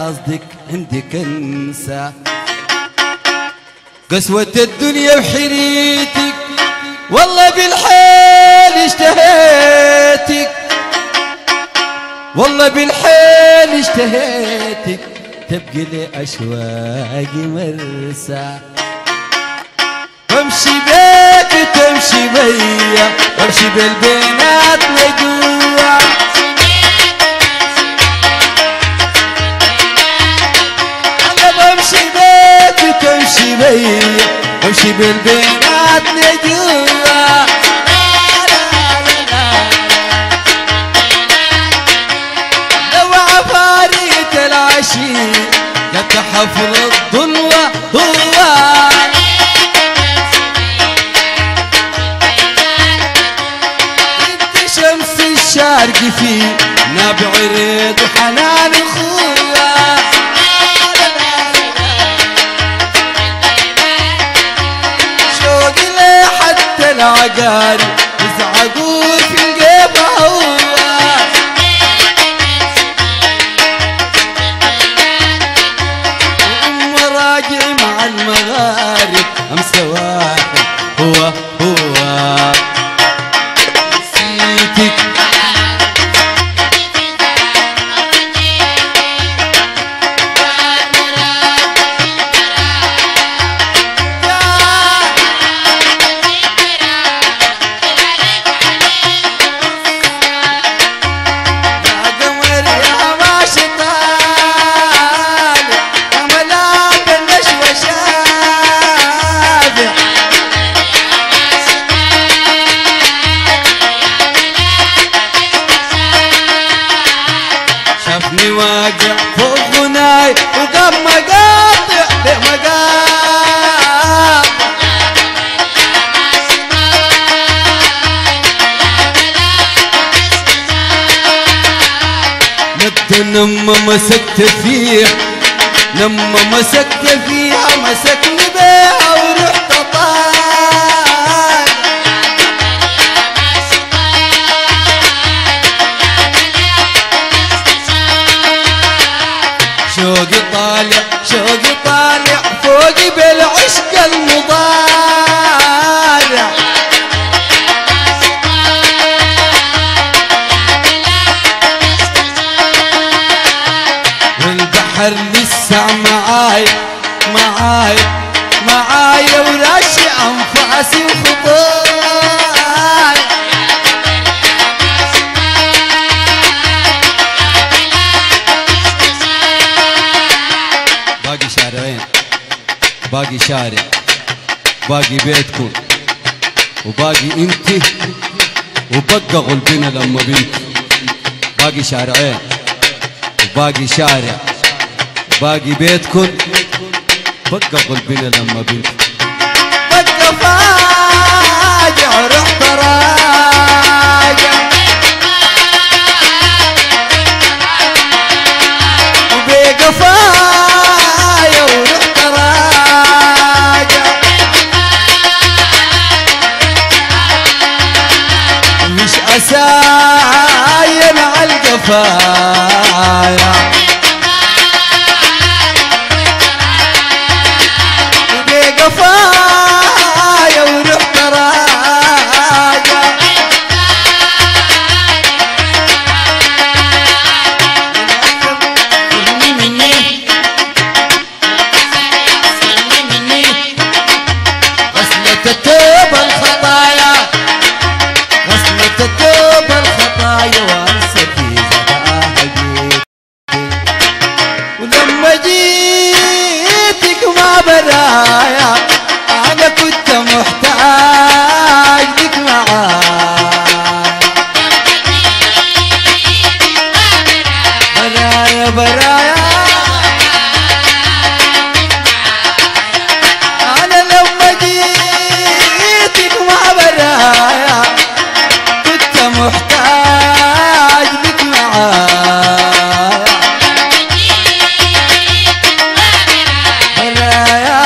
قصدك عندك انسى قسوة الدنيا وحريتك، والله بالحيل اشتهيتك، والله بالحيل اشتهيتك، تبقي لي اشواقي مرسى. بمشي بيك وتمشي بيا، بمشي بالبينات لجوا، انا بمشي بيك وتمشي بيا، بمشي بالبينات لجوا. لو عفاريت العشيق قد حفر الضلوة هو، شمس الشارق فيه نابع ريد وحنان اخويا. شوقي لي حتى العقارب يزعقوا في القيب هو، وام راجع مع المغارب امس واحد هو واقع فوق غناي وقام مقاطع بمقاطع، مد لما مسكت فيها، لما مسكت فيها مسكني بيها ورحت طاير. شوقي طالع شوقي طالع فوقي بالعشق المضارع، والبحر لسه معاي معاي معاي وراشي انفاسي وخطاي. باقي شارعين، باقي شارع، باقي بيتكم، وباقي انت، وبقى غلبنا لما بنت. باقي شارعين وباقي شارع، باقي بيتكم، بقى غلبنا لما بنت. بقى فاجع رحت راجع، وبقى فاجع ورحت راجع، مش أساين عالقفايا، وبقى فاجع ورحت راجع. غسلة التوب الخطايا، غسلة التوب الخطايا، وانسى في زهاها. ولما جيتك ما برايا انا كنت محتاج لك معايا. برايا برايا انا لما جيتك ما برايا كنت محتاج لك معايا. برايا